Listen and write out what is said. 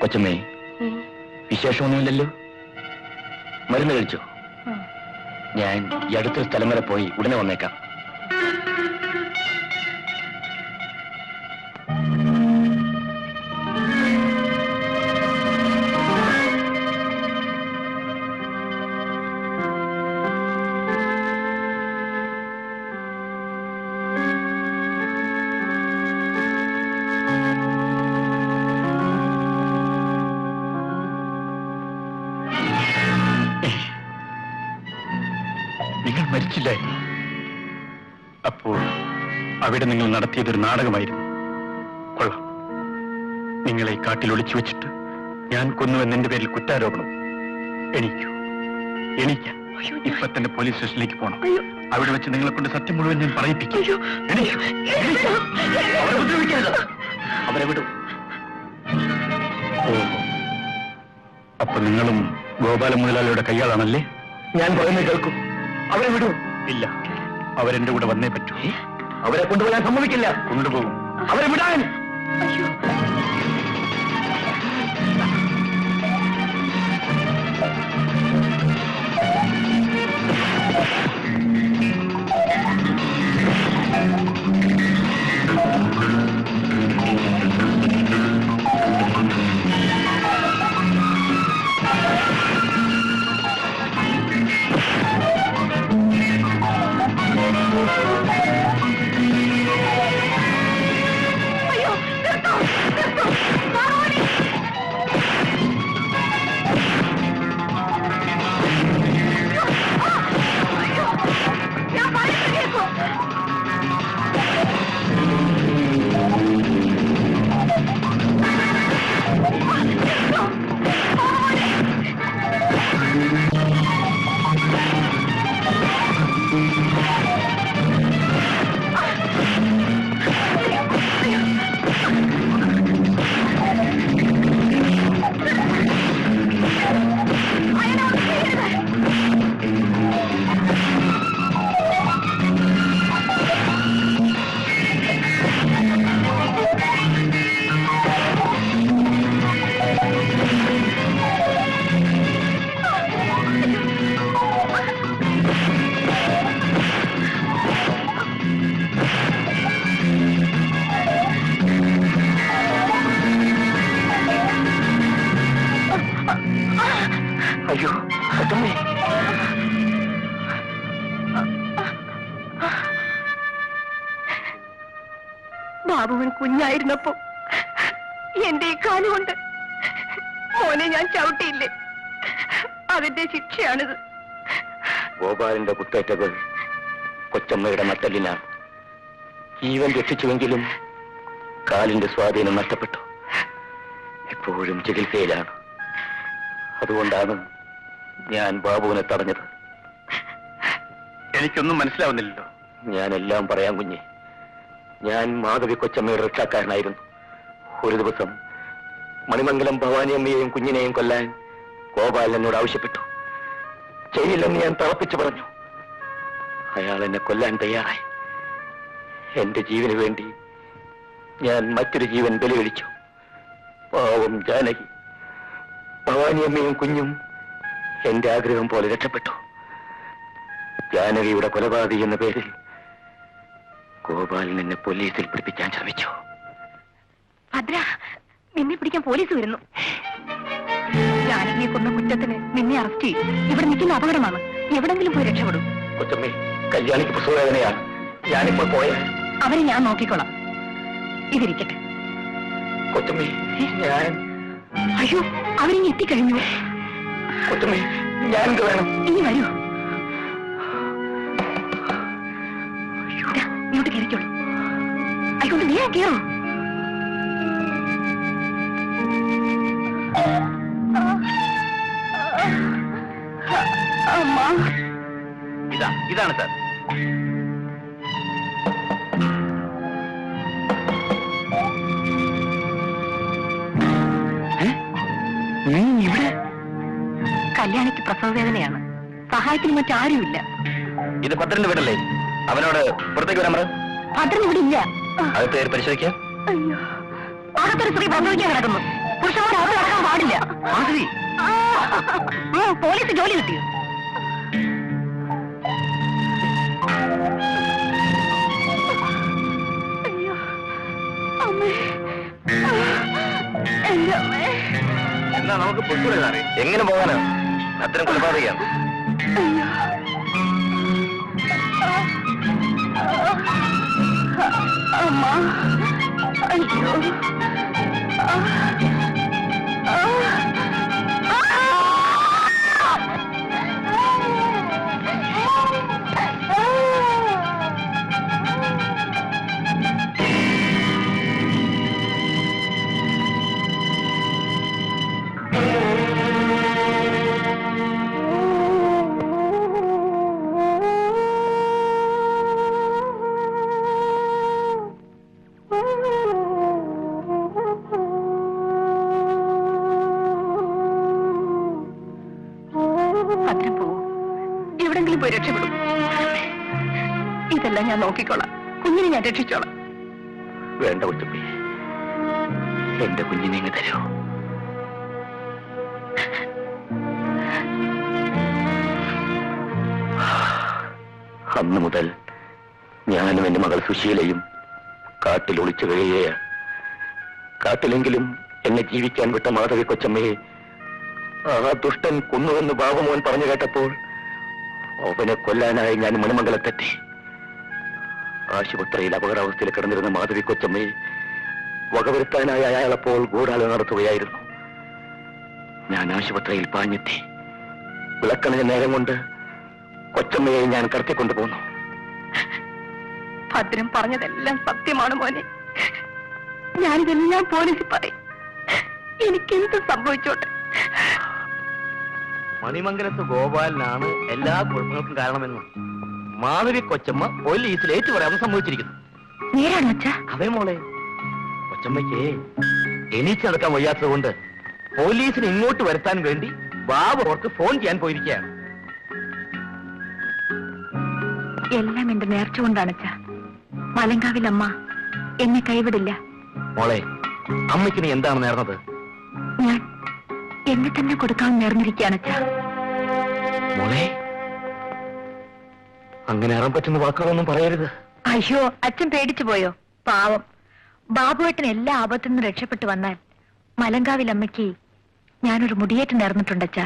കൊച്ചമ്മേ, വിശേഷമൊന്നുമില്ലല്ലോ? മരുന്ന് കഴിച്ചോ? ഞാൻ ഈ അടുത്തൊരു സ്ഥലം വരെ പോയി ഉടനെ വന്നേക്കാം. നിങ്ങൾ മരിച്ചില്ലായിരുന്നു. അപ്പോൾ അവിടെ നിങ്ങൾ നടത്തിയതൊരു നാടകമായിരുന്നു. കൊള്ളാം. നിങ്ങളെ കാട്ടിൽ ഒളിച്ചു വെച്ചിട്ട് ഞാൻ കൊന്നുവെന്നെ പേരിൽ കുറ്റാരോപണം. എണീക്കൂ, എണീക്കാൻ. ഇപ്പൊ തന്നെ പോലീസ് സ്റ്റേഷനിലേക്ക് പോകണം. അവിടെ വെച്ച് നിങ്ങളെ കൊണ്ട് സത്യം മുഴുവൻ ഞാൻ പറയിപ്പിക്കും. അവരെ വിടൂ. ഓ, അപ്പൊ നിങ്ങളും ഗോപാല മുതലാളിയുടെ കയ്യാളാണല്ലേ? ഞാൻ പറയുന്നത് കേൾക്കും. അവരെ വിടൂ. ഇല്ല, അവരെന്റെ കൂടെ വന്നേ പറ്റൂ. അവരെ കൊണ്ടുപോകാൻ സമ്മതിക്കില്ല. കൊണ്ടുപോകും. അവരെ വിടാൻ. അയ്യോ, ബാബുവൻ കുഞ്ഞായിരുന്നപ്പോ എന്റെ ഈ കാലുകൊണ്ട് മോനെ ഞാൻ ചവിട്ടിയില്ലേ, അതിന്റെ ശിക്ഷയാണിത്. ഗോപാലിന്റെ കുത്തേറ്റകൾ കൊച്ചമ്മയുടെ നട്ടെല്ലിനാണ്. ജീവൻ രക്ഷിച്ചുവെങ്കിലും കാലിന്റെ സ്വാധീനം നഷ്ടപ്പെട്ടു. ഇപ്പോഴും ചികിത്സയിലാണ്. അതുകൊണ്ടാണ് ഞാൻ ബാബുവിനെ തടഞ്ഞത്. എനിക്കൊന്നും മനസ്സിലാവുന്നില്ലല്ലോ. ഞാനെല്ലാം പറയാം കുഞ്ഞെ. ഞാൻ മാധവി കൊച്ചമ്മയുടെ രക്ഷാക്കാരനായിരുന്നു. ഒരു ദിവസം മണിമംഗലം ഭവാനിയമ്മയെയും കുഞ്ഞിനെയും കൊല്ലാൻ ഗോപാലൻ എന്നോട് ആവശ്യപ്പെട്ടു. ചെയ്യില്ലെന്ന് ഞാൻ തറപ്പിച്ചു പറഞ്ഞു. അയാൾ എന്നെ കൊല്ലാൻ തയ്യാറായി. എന്റെ ജീവന് വേണ്ടി ഞാൻ മറ്റൊരു ജീവൻ ബലി കഴിച്ചു. പാവം ജാനകി. ഭവാനിയമ്മയും കുഞ്ഞും എന്റെ ആഗ്രഹം പോലെ രക്ഷപ്പെട്ടു. ജാനകിയുടെ കൊലപാതകി എന്ന പേരിൽ ഗോപാലൻ എന്നെ പോലീസിൽ പിടിപ്പിക്കാൻ ശ്രമിച്ചു. ഭദ്ര, നിന്നെ പിടിക്കാൻ പോലീസ് വരുന്നു. ജാനകിയെ കൊന്ന കുറ്റത്തിന് നിന്നെ അറസ്റ്റ് ചെയ്യും. ഇവിടെ നിൽക്കുന്ന അപകടമാണ്. എവിടെങ്കിലും പോയി രക്ഷപ്പെടും. കൊച്ചമ്മേ, കല്യാണിക്ക് പ്രസവവേദനയാണ്. ഞാനിപ്പോൾ പോയ അവരെ ഞാൻ നോക്കിക്കോളാം. ഇതിരിക്കട്ടെ. കൊച്ചമ്മേ, ഞാൻ... അയ്യോ, അവരിങ്ങ് എത്തിക്കഴിഞ്ഞു. കൊച്ചമ്മേ, ഞാൻ എന്ത് വേണം? ഇനി വരൂ. ഇങ്ങോട്ട് കയറിക്കോളൂ. ആയിക്കൊണ്ട് നീ കയറോ. ഇതാണ് സാർ. നീ ഇവിടെ? കല്യാണിക്ക് പ്രസവവേദനയാണ്. സഹായത്തിന് മറ്റാരുമില്ല. ഇത് ഭദ്രന്റെ വീടല്ലേ? അവനോട് പുറത്തേക്ക് വരാൻ പറ. ഭദ്രൻ ഇവിടെ ഇല്ല. അത് പേര് പരിശോധിക്കാം. അയ്യോ, അകത്തൊരു സ്ത്രീ പ്രസവിക്കാൻ കിടക്കുന്നു. പുരുഷന്മാർ അകത്ത് കടക്കാൻ പാടില്ല. മാധവി, പോലീസ് ജോലി കിട്ടിയോ? അയ്യോ അമ്മേ, എന്റെ അമ്മേ. എന്നാ നമുക്ക് പൊട്ടുകൂടെ? എങ്ങനെ പോകാനാ? അത്തരം കൊലപാതകയാണ്. അയ്യോ അമ്മ, അയ്യോ ഭദ്രം പോവൂ, എവിടെങ്കിലും പോയി രക്ഷപ്പെടും. ഇതെല്ലാം ഞാൻ നോക്കിക്കോളാം, കുഞ്ഞിനെ ഞാൻ രക്ഷിച്ചോളാം. വേണ്ട കൊച്ചമ്മേ, എന്റെ കുഞ്ഞിനെ ഇങ്ങ് തരൂ. അന്ന് മുതൽ ഞാനും എന്റെ മകൾ സുശീലയും കാട്ടിൽ ഒളിച്ചു കഴിയുകയാണ്. കാട്ടിലെങ്കിലും എന്നെ ജീവിക്കാൻ വിട്ട മാധവി കൊച്ചമ്മയെ ആ ദുഷ്ടൻ കൊന്നുവെന്ന് ബാബുമോൻ പറഞ്ഞു കേട്ടപ്പോൾ അവനെ കൊല്ലാനായി ഞാൻ മണിമംഗലത്തെത്തി. ആശുപത്രിയിൽ അപകടാവസ്ഥയിൽ കിടന്നിരുന്ന മാധവി കൊച്ചമ്മയെ വകവരുത്താനായി അയാളപ്പോൾ ഗൂഢാലോചന നടത്തുകയായിരുന്നു. ഞാൻ ആശുപത്രിയിൽ പാഞ്ഞെത്തി. വിളക്കണിഞ്ഞ നേരം കൊണ്ട് കൊച്ചമ്മയെ ഞാൻ കടത്തിക്കൊണ്ടുപോന്നു. ഭദ്രം പറഞ്ഞതെല്ലാം സത്യമാണ് മോനെ. ഞാനിതെല്ലാം പോലീസിൽ പറയും. എനിക്കെന്ത് സംഭവിച്ചോട്ടെ. മണിമംഗലത്ത് ഗോപാലനാണ് എല്ലാ കുഴപ്പങ്ങൾക്കും കാരണമെന്ന് മാധവി കൊച്ചമ്മ പോലീസിൽ ഏറ്റുപറയാൻ സംഭവിച്ചിരിക്കുന്നു. നേരാണോ അച്ഛാ? അതേ മോളെ, കൊച്ചമ്മയ്ക്ക് എണീച്ചടക്കാൻ വയ്യാത്തത് കൊണ്ട് പോലീസിനെ ഇങ്ങോട്ട് വരുത്താൻ വേണ്ടി ബാബു അവർക്ക് ഫോൺ ചെയ്യാൻ പോയിരിക്കുകയാണ്. എല്ലാം എന്റെ നേർച്ച കൊണ്ടാണ് അച്ഛാ. മലങ്കാവിൽ അമ്മ എന്നെ കൈവിടില്ല. മോളെ, അമ്മയ്ക്ക് നീ എന്താണ് നേർന്നത്? ഞാൻ എന്നെ തന്നെ കൊടുക്കാൻ നേർന്നിരിക്കുകയാണ് അച്ഛാ. മോളെ, അങ്ങനെ അറിയാൻ പറ്റുന്ന വാക്കുകളൊന്നും പറയരുത്. അയ്യോ, അച്ഛൻ പേടിച്ചു പോയോ? പാവം ബാബുവേട്ടൻ എല്ലാ ആപത്തിൽ നിന്നും രക്ഷപ്പെട്ടു വന്നാൽ മലങ്കാവിൽ അമ്മയ്ക്ക് ഞാനൊരു മുടിയേറ്റ് നേർന്നിട്ടുണ്ടച്ചാ.